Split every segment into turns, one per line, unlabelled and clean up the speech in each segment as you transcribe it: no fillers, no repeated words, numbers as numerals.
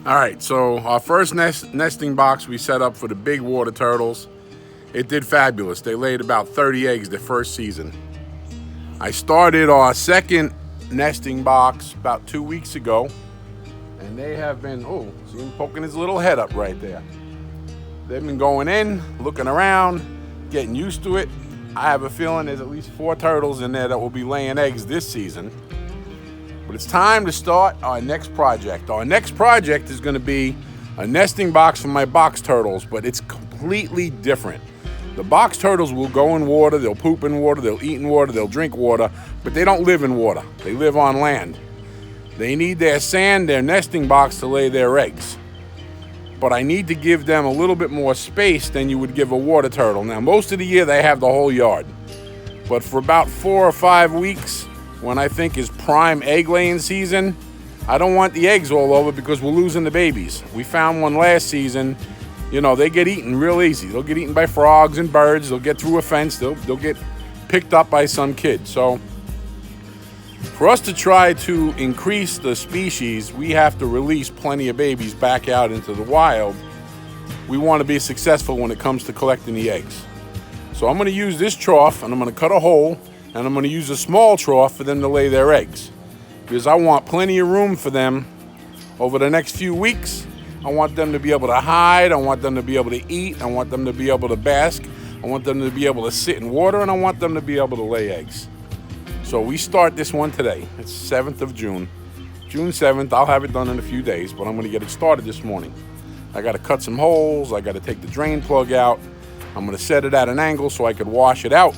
All right, so our first nesting box we set up for the big water turtles. It did fabulous. They laid about 30 eggs the first season. I started our second nesting box about 2 weeks ago, and they have been, oh, see him poking his little head up right there. They've been going in, looking around, getting used to it. I have a feeling there's at least 4 turtles in there that will be laying eggs this season. But it's time to start our next project. Our next project is going to be a nesting box for my box turtles, but it's completely different. The box turtles will go in water, they'll poop in water, they'll eat in water, they'll drink water, but they don't live in water. They live on land. They need their sand, their nesting box to lay their eggs. But I need to give them a little bit more space than you would give a water turtle. Now, most of the year they have the whole yard. But for about 4 or 5 weeks, when I think is prime egg laying season, I don't want the eggs all over because we're losing the babies. We found one last season. You know, they get eaten real easy. They'll get eaten by frogs and birds. They'll get through a fence. They'll get picked up by some kid. So for us to try to increase the species, we have to release plenty of babies back out into the wild. We want to be successful when it comes to collecting the eggs. So I'm going to use this trough, and I'm going to cut a hole, and I'm going to use a small trough for them to lay their eggs, because I want plenty of room for them over the next few weeks. I want them to be able to hide. I want them to be able to eat. I want them to be able to bask. I want them to be able to sit in water, and I want them to be able to lay eggs. So we start this one today. It's 7th of June. June 7th, I'll have it done in a few days, but I'm going to get it started this morning. I got to cut some holes. I got to take the drain plug out. I'm going to set it at an angle so I could wash it out.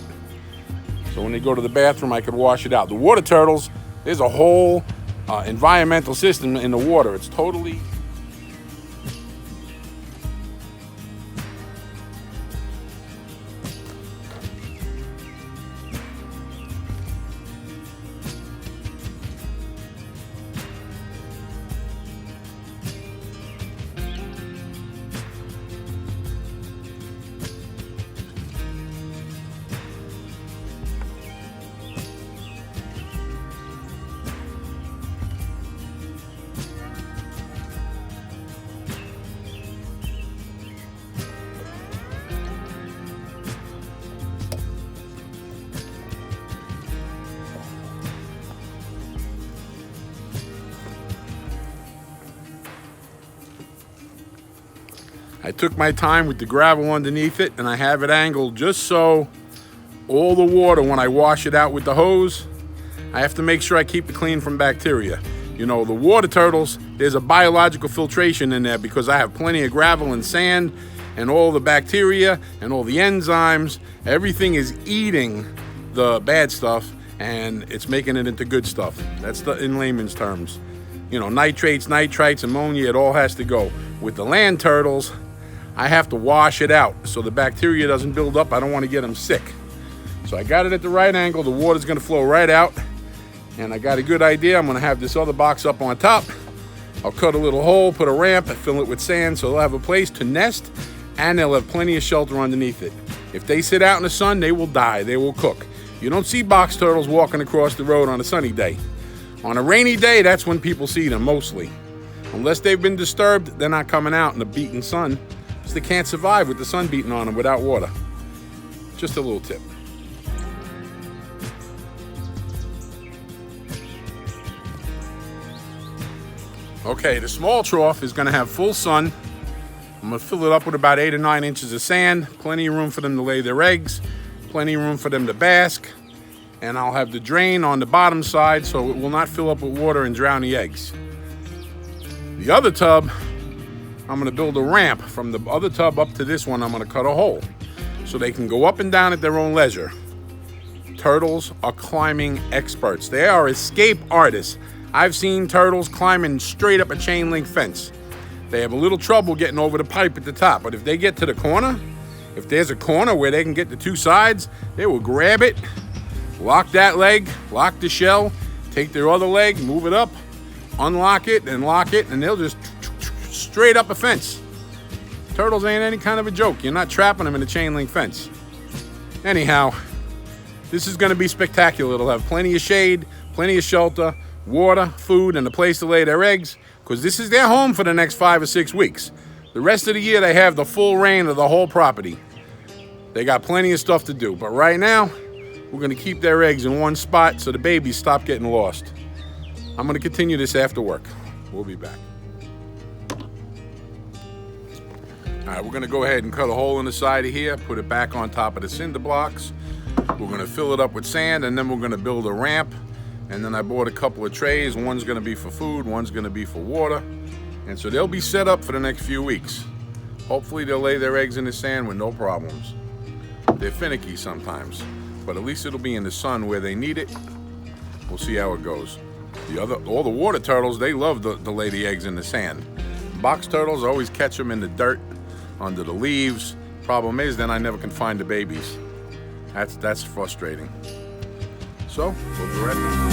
So when they go to the bathroom, I could wash it out. The water turtles, there's a whole environmental system in the water. It's totally... I took my time with the gravel underneath it, and I have it angled just so all the water, when I wash it out with the hose, I have to make sure I keep it clean from bacteria. You know, the water turtles, there's a biological filtration in there because I have plenty of gravel and sand, and all the bacteria and all the enzymes, everything is eating the bad stuff and it's making it into good stuff. That's in layman's terms. You know, nitrates, nitrites, ammonia, it all has to go. With the land turtles, I have to wash it out so the bacteria doesn't build up. I don't want to get them sick. So I got it at the right angle. The water's going to flow right out. And I got a good idea. I'm going to have this other box up on top. I'll cut a little hole, put a ramp, and fill it with sand so they'll have a place to nest, and they'll have plenty of shelter underneath it. If they sit out in the sun, they will die. They will cook. You don't see box turtles walking across the road on a sunny day. On a rainy day, that's when people see them mostly. Unless they've been disturbed, they're not coming out in the beating sun, because they can't survive with the sun beating on them without water. Just a little tip. Okay, the small trough is going to have full sun. I'm going to fill it up with about 8 or 9 inches of sand. Plenty of room for them to lay their eggs. Plenty of room for them to bask. And I'll have the drain on the bottom side so it will not fill up with water and drown the eggs. The other tub, I'm going to build a ramp from the other tub up to this one. I'm going to cut a hole so they can go up and down at their own leisure. Turtles are climbing experts. They are escape artists. I've seen turtles climbing straight up a chain link fence. They have a little trouble getting over the pipe at the top, but if they get to the corner, if there's a corner where they can get the 2 sides, they will grab it, lock that leg, lock the shell, take their other leg, move it up, unlock it and lock it, and they'll just straight up a fence. Turtles ain't any kind of a joke. You're not trapping them in a chain link fence. Anyhow, this is going to be spectacular. It'll have plenty of shade, plenty of shelter, water, food, and a place to lay their eggs, because this is their home for the next 5 or 6 weeks. The rest of the year, they have the full reign of the whole property. They got plenty of stuff to do, but right now, we're gonna keep their eggs in one spot so the babies stop getting lost. I'm gonna continue this after work. We'll be back. All right, we're gonna go ahead and cut a hole in the side of here, put it back on top of the cinder blocks. We're gonna fill it up with sand, and then we're gonna build a ramp. And then I bought a couple of trays. One's gonna be for food, one's gonna be for water. And so they'll be set up for the next few weeks. Hopefully they'll lay their eggs in the sand with no problems. They're finicky sometimes, but at least it'll be in the sun where they need it. We'll see how it goes. All the water turtles, they love to lay the eggs in the sand. Box turtles, I always catch them in the dirt, under the leaves. Problem is, then I never can find the babies. That's frustrating. So, we'll be right back.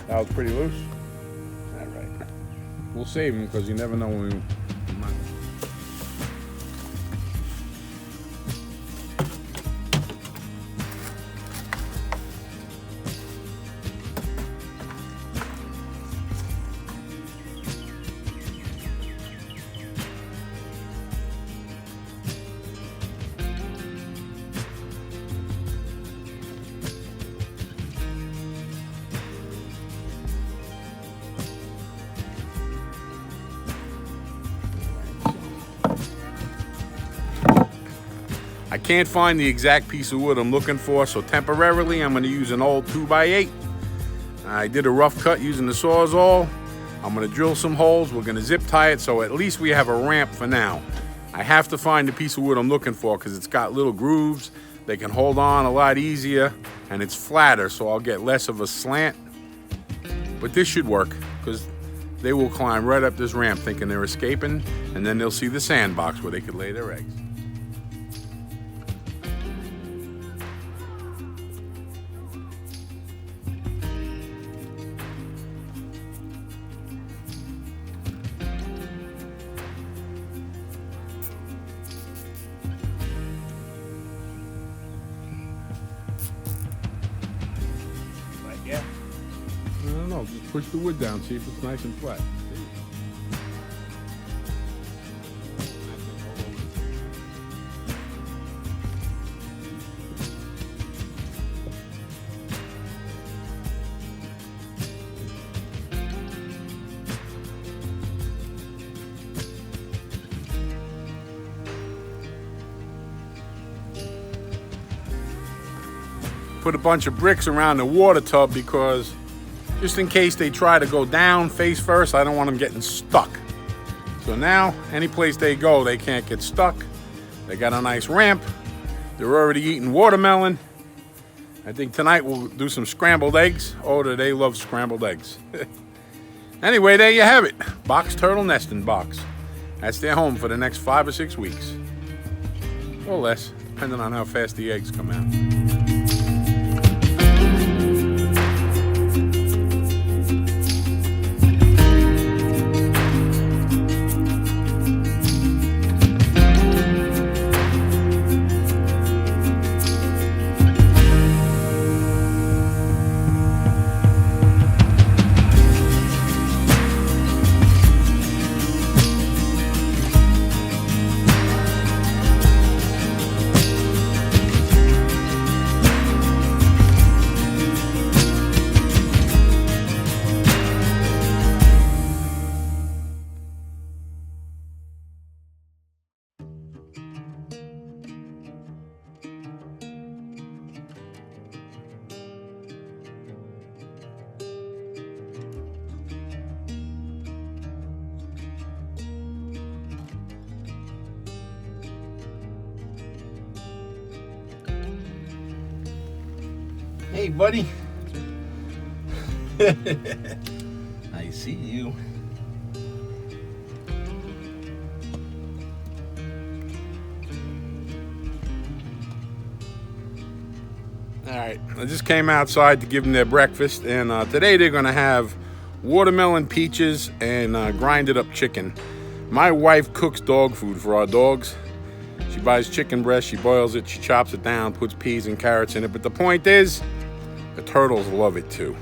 That was pretty loose. All right. We'll save them because you never know when we might. I can't find the exact piece of wood I'm looking for, so temporarily I'm going to use an old 2x8. I did a rough cut using the Sawzall. I'm going to drill some holes. We're going to zip tie it, so at least we have a ramp for now. I have to find the piece of wood I'm looking for because it's got little grooves. They can hold on a lot easier, and it's flatter, so I'll get less of a slant. But this should work because they will climb right up this ramp thinking they're escaping, and then they'll see the sandbox where they could lay their eggs. I don't know, just push the wood down, see if it's nice and flat. Put a bunch of bricks around the water tub because just in case they try to go down face first, I don't want them getting stuck. So now, any place they go, they can't get stuck. They got a nice ramp. They're already eating watermelon. I think tonight we'll do some scrambled eggs. Oh, do they love scrambled eggs. Anyway, there you have it. Box turtle nesting box. That's their home for the next 5 or 6 weeks. Or less, depending on how fast the eggs come out. Hey, buddy. I see you. All right, I just came outside to give them their breakfast, and today they're gonna have watermelon peaches and grinded up chicken. My wife cooks dog food for our dogs. She buys chicken breast, she boils it, she chops it down, puts peas and carrots in it. But the point is, the turtles love it too.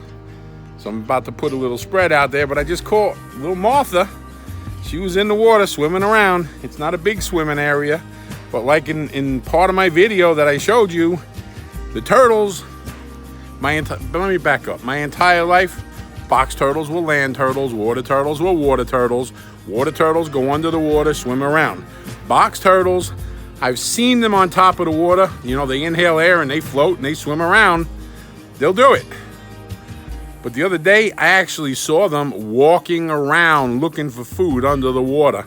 So I'm about to put a little spread out there, but I just caught little Martha. She was in the water swimming around. It's not a big swimming area, but like in part of my video that I showed you, the turtles, but let me back up. My entire life, box turtles were land turtles, water turtles were water turtles. Water turtles go under the water, swim around. Box turtles, I've seen them on top of the water. You know, they inhale air and they float and they swim around. They'll do it. But the other day, I actually saw them walking around looking for food under the water.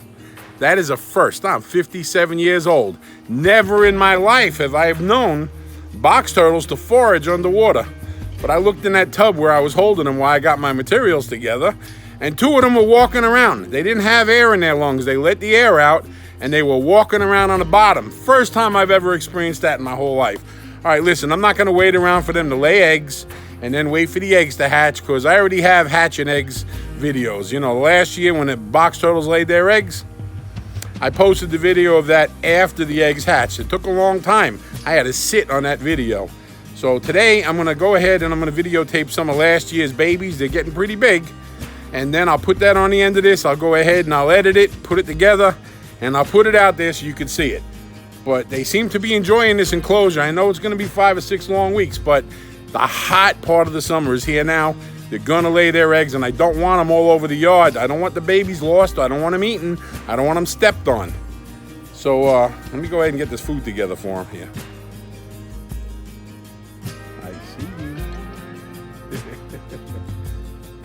That is a first. I'm 57 years old. Never in my life have I known box turtles to forage underwater. But I looked in that tub where I was holding them while I got my materials together, and two of them were walking around. They didn't have air in their lungs. They let the air out, and they were walking around on the bottom. First time I've ever experienced that in my whole life. All right, listen, I'm not going to wait around for them to lay eggs and then wait for the eggs to hatch, because I already have hatching eggs videos. You know, last year when the box turtles laid their eggs, I posted the video of that after the eggs hatched. It took a long time. I had to sit on that video. So today I'm gonna go ahead and I'm gonna videotape some of last year's babies. They're getting pretty big. And then I'll put that on the end of this. I'll go ahead and I'll edit it, put it together, and I'll put it out there so you can see it. But they seem to be enjoying this enclosure. I know it's gonna be 5 or 6 long weeks, but the hot part of the summer is here now. They're gonna lay their eggs, and I don't want them all over the yard. I don't want the babies lost. I don't want them eaten. I don't want them stepped on. So let me go ahead and get this food together for them here. I see you.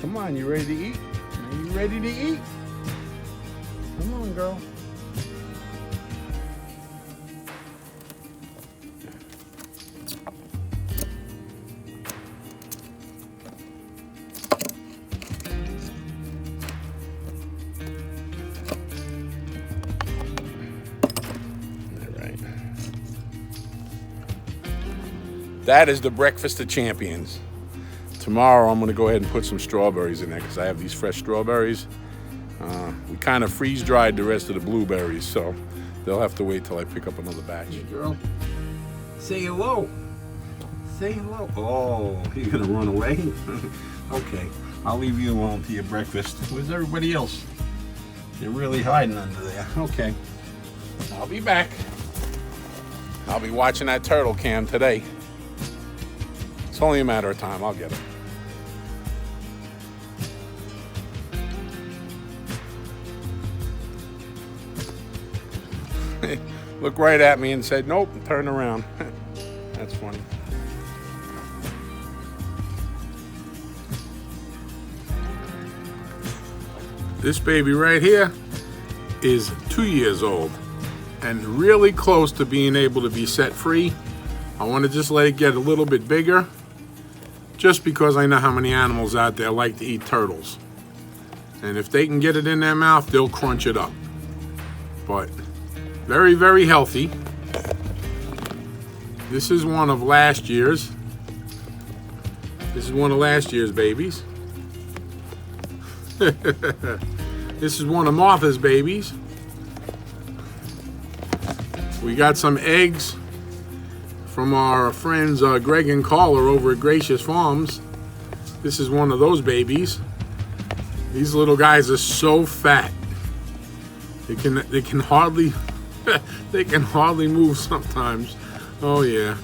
Come on, you ready to eat? Are you ready to eat? Come on, girl. That is the breakfast of champions. Tomorrow I'm gonna go ahead and put some strawberries in there because I have these fresh strawberries. We kind of freeze dried the rest of the blueberries, so they'll have to wait till I pick up another batch. Hey girl, say hello. Say hello. Oh, you're gonna run away? Okay, I'll leave you alone to your breakfast. Where's everybody else? You're really hiding under there. Okay, I'll be back. I'll be watching that turtle cam today. It's only a matter of time. I'll get it. Looked right at me and said, nope, and turned around. That's funny. This baby right here is 2 years old and really close to being able to be set free. I want to just let it get a little bit bigger, just because I know how many animals out there like to eat turtles. And if they can get it in their mouth, they'll crunch it up. But very, very healthy. This is one of last year's. This is one of last year's babies. This is one of Martha's babies. We got some eggs from our friends Greg and Carla over at Gracious Farms. This is one of those babies. These little guys are so fat. They can hardly they can hardly move sometimes. Oh yeah.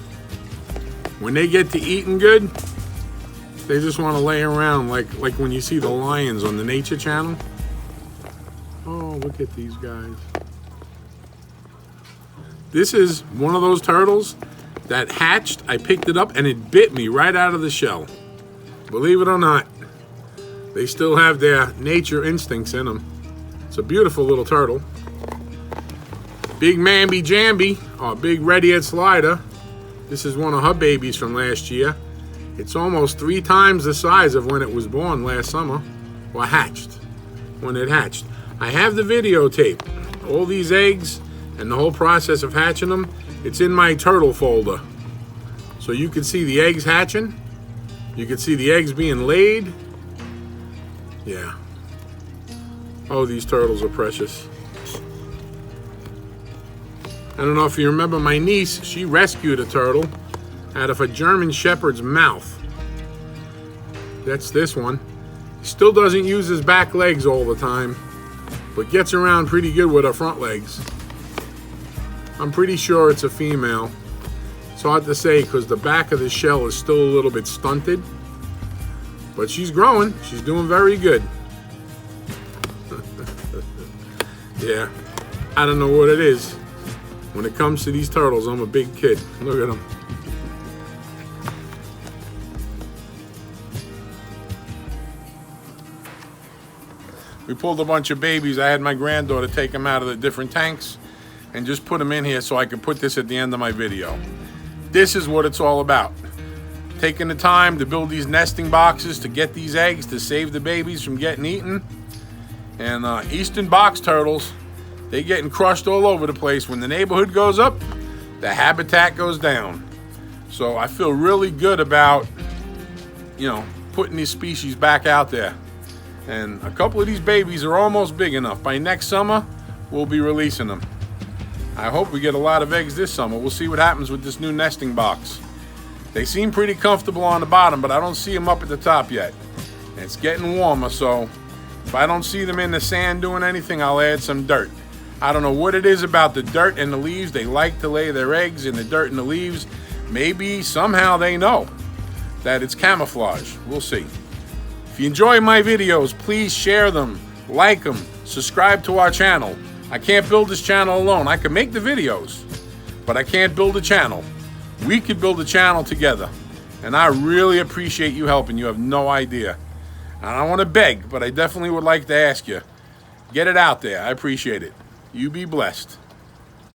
When they get to eating good, they just want to lay around like when you see the lions on the Nature Channel. Oh, look at these guys. This is one of those turtles that hatched. I picked it up and it bit me right out of the shell. Believe it or not, they still have their nature instincts in them. It's a beautiful little turtle. Big Mamby Jamby, or Big Red-Eared Slider. This is one of her babies from last year. It's almost 3 times the size of when it was born last summer, or hatched, when it hatched. I have the videotape, all these eggs and the whole process of hatching them. It's in my turtle folder. So you can see the eggs hatching. You can see the eggs being laid. Yeah. Oh, these turtles are precious. I don't know if you remember my niece, she rescued a turtle out of a German Shepherd's mouth. That's this one. He still doesn't use his back legs all the time, but gets around pretty good with her front legs. I'm pretty sure it's a female. It's hard to say because the back of the shell is still a little bit stunted, but she's growing. She's doing very good. Yeah, I don't know what it is. When it comes to these turtles, I'm a big kid. Look at them. We pulled a bunch of babies. I had my granddaughter take them out of the different tanks and just put them in here so I could put this at the end of my video. This is what it's all about. Taking the time to build these nesting boxes to get these eggs to save the babies from getting eaten. And eastern box turtles, they're getting crushed all over the place. When the neighborhood goes up, the habitat goes down. So I feel really good about, putting these species back out there. And a couple of these babies are almost big enough. By next summer, we'll be releasing them. I hope we get a lot of eggs this summer. We'll see what happens with this new nesting box. They seem pretty comfortable on the bottom, but I don't see them up at the top yet. And it's getting warmer, so if I don't see them in the sand doing anything, I'll add some dirt. I don't know what it is about the dirt and the leaves. They like to lay their eggs in the dirt and the leaves. Maybe somehow they know that it's camouflage. We'll see. If you enjoy my videos, please share them, like them, subscribe to our channel. I can't build this channel alone. I can make the videos, but I can't build a channel. We could build a channel together, and I really appreciate you helping. You have no idea. And I don't want to beg, but I definitely would like to ask you. Get it out there. I appreciate it. You be blessed.